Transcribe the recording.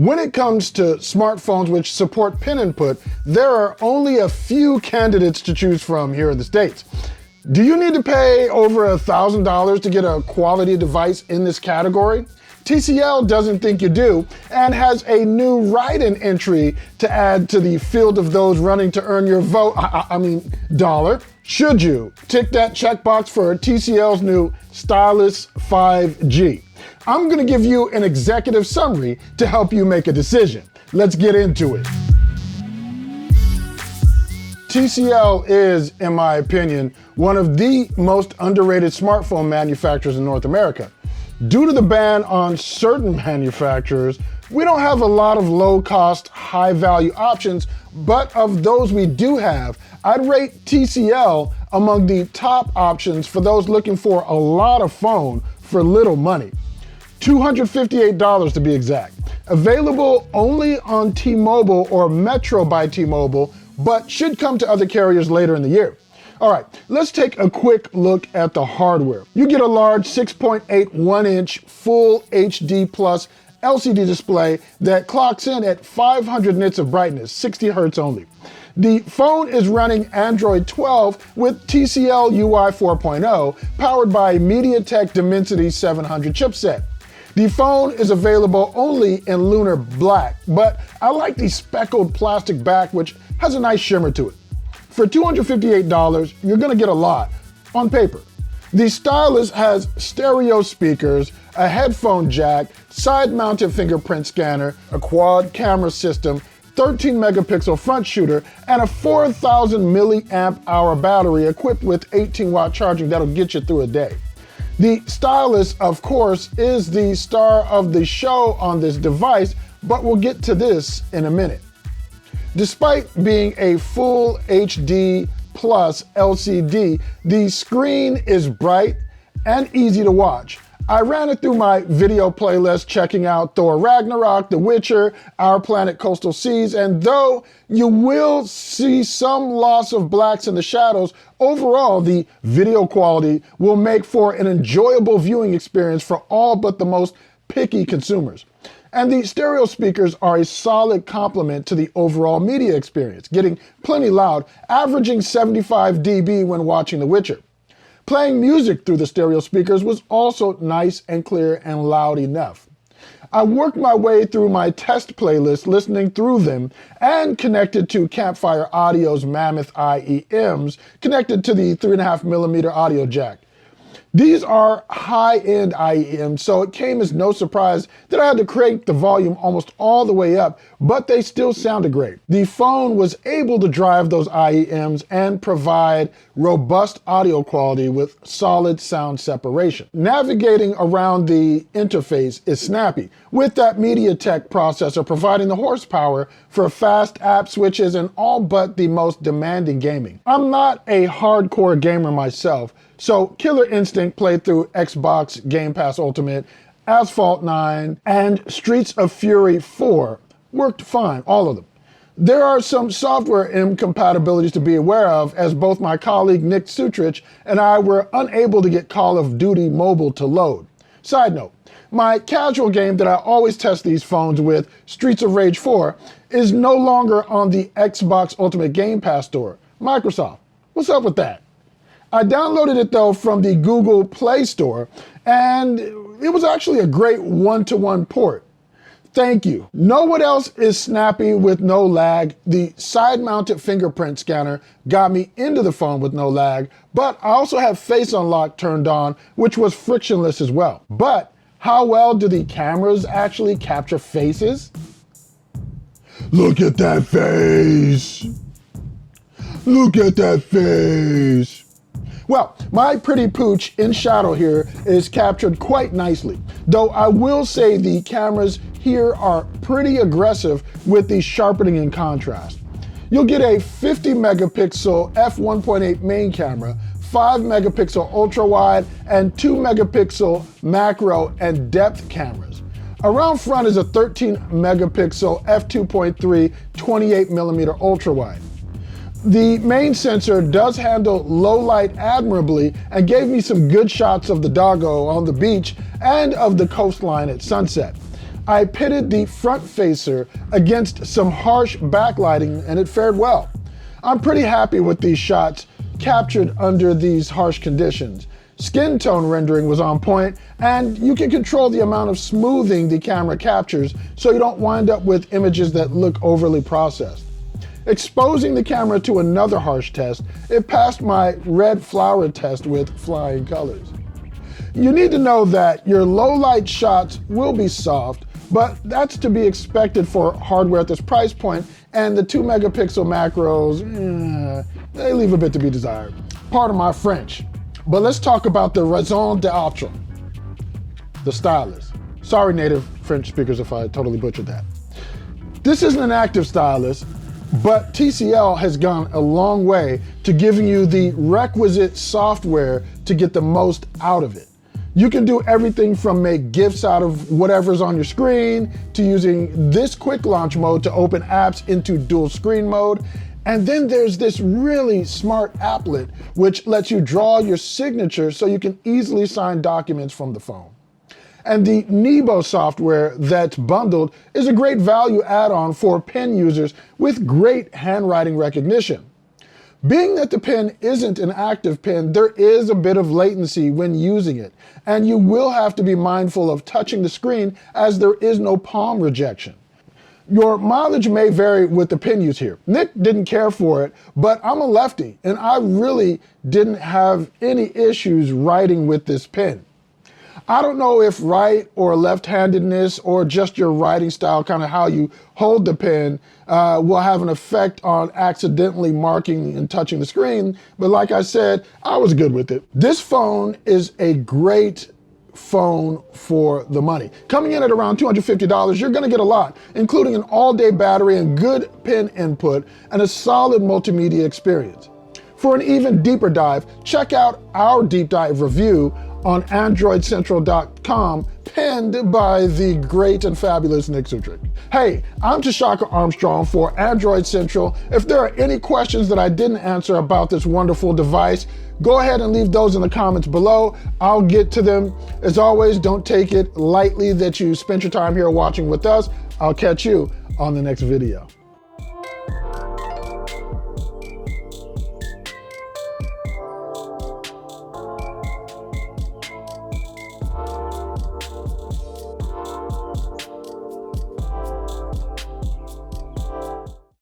When it comes to smartphones which support PIN input, there are only a few candidates to choose from here in the States. Do you need to pay over $1,000 to get a quality device in this category? TCL doesn't think you do and has a new write-in entry to add to the field of those running to earn your vote, dollar. Should you tick that checkbox for TCL's new Stylus 5G? I'm gonna give you an executive summary to help you make a decision. Let's get into it. TCL is, in my opinion, one of the most underrated smartphone manufacturers in North America. Due to the ban on certain manufacturers, we don't have a lot of low-cost, high-value options, but of those we do have, I'd rate TCL among the top options for those looking for a lot of phone for little money. $258 to be exact. Available only on T-Mobile or Metro by T-Mobile, but should come to other carriers later in the year. All right, let's take a quick look at the hardware. You get a large 6.8 1-inch full HD plus LCD display that clocks in at 500 nits of brightness, 60 hertz only. The phone is running Android 12 with TCL UI 4.0, powered by MediaTek Dimensity 700 chipset. The phone is available only in lunar black, but I like the speckled plastic back, which has a nice shimmer to it. For $258, you're gonna get a lot on paper. The Stylus has stereo speakers, a headphone jack, side-mounted fingerprint scanner, a quad camera system, 13 megapixel front shooter, and a 4,000 milliamp hour battery equipped with 18 watt charging that'll get you through a day. The Stylus, of course, is the star of the show on this device, but we'll get to this in a minute. Despite being a full HD plus LCD, the screen is bright and easy to watch. I ran it through my video playlist checking out Thor Ragnarok, The Witcher, Our Planet Coastal Seas, and though you will see some loss of blacks in the shadows, overall the video quality will make for an enjoyable viewing experience for all but the most picky consumers. And the stereo speakers are a solid complement to the overall media experience, getting plenty loud, averaging 75 dB when watching The Witcher. Playing music through the stereo speakers was also nice and clear and loud enough. I worked my way through my test playlist listening through them and connected to Campfire Audio's Mammoth IEMs connected to the 3.5mm audio jack. These are high-end IEMs, so it came as no surprise that I had to crank the volume almost all the way up, but they still sounded great. The phone was able to drive those IEMs and provide robust audio quality with solid sound separation. Navigating around the interface is snappy, with that MediaTek processor providing the horsepower for fast app switches and all but the most demanding gaming. I'm not a hardcore gamer myself, so Killer Instinct played through Xbox Game Pass Ultimate, Asphalt 9, and Streets of Fury 4 worked fine, all of them. There are some software incompatibilities to be aware of, as both my colleague Nick Sutrich and I were unable to get Call of Duty Mobile to load. Side note, my casual game that I always test these phones with, Streets of Rage 4, is no longer on the Xbox Ultimate Game Pass store. Microsoft, what's up with that? I downloaded it though from the Google Play Store, and it was actually a great one-to-one port. Thank you. Know what else is snappy with no lag? The side-mounted fingerprint scanner got me into the phone with no lag, but I also have Face Unlock turned on, which was frictionless as well. But how well do the cameras actually capture faces? Look at that face! Look at that face! Well, my pretty pooch in shadow here is captured quite nicely, though I will say the cameras here are pretty aggressive with the sharpening and contrast. You'll get a 50 megapixel f1.8 main camera, 5 megapixel ultra wide, and 2 megapixel macro and depth cameras. Around front is a 13 megapixel f2.3 28mm ultra wide. The main sensor does handle low light admirably and gave me some good shots of the doggo on the beach and of the coastline at sunset. I pitted the front facer against some harsh backlighting and it fared well. I'm pretty happy with these shots captured under these harsh conditions. Skin tone rendering was on point, and you can control the amount of smoothing the camera captures so you don't wind up with images that look overly processed. Exposing the camera to another harsh test, it passed my red flower test with flying colors. You need to know that your low light shots will be soft, but that's to be expected for hardware at this price point, and the 2 megapixel macros, they leave a bit to be desired. Pardon my French. But let's talk about the raison d'être, the stylus. Sorry, native French speakers if I totally butchered that. This isn't an active stylus, but TCL has gone a long way to giving you the requisite software to get the most out of it. You can do everything from make GIFs out of whatever's on your screen, to using this quick launch mode to open apps into dual screen mode. And then there's this really smart applet, which lets you draw your signature so you can easily sign documents from the phone. And the Nebo software that's bundled is a great value add-on for pen users with great handwriting recognition. Being that the pen isn't an active pen, there is a bit of latency when using it, and you will have to be mindful of touching the screen as there is no palm rejection. Your mileage may vary with the pen use here. Nick didn't care for it, but I'm a lefty, and I really didn't have any issues writing with this pen. I don't know if right or left-handedness or just your writing style, kind of how you hold the pen, will have an effect on accidentally marking and touching the screen, but like I said, I was good with it. This phone is a great phone for the money. Coming in at around $250, you're gonna get a lot, including an all-day battery and good pen input and a solid multimedia experience. For an even deeper dive, check out our deep dive review on AndroidCentral.com, penned by the great and fabulous Nick Sutrick. Hey, I'm Tshaka Armstrong for Android Central. If there are any questions that I didn't answer about this wonderful device, go ahead and leave those in the comments below. I'll get to them. As always, don't take it lightly that you spent your time here watching with us. I'll catch you on the next video.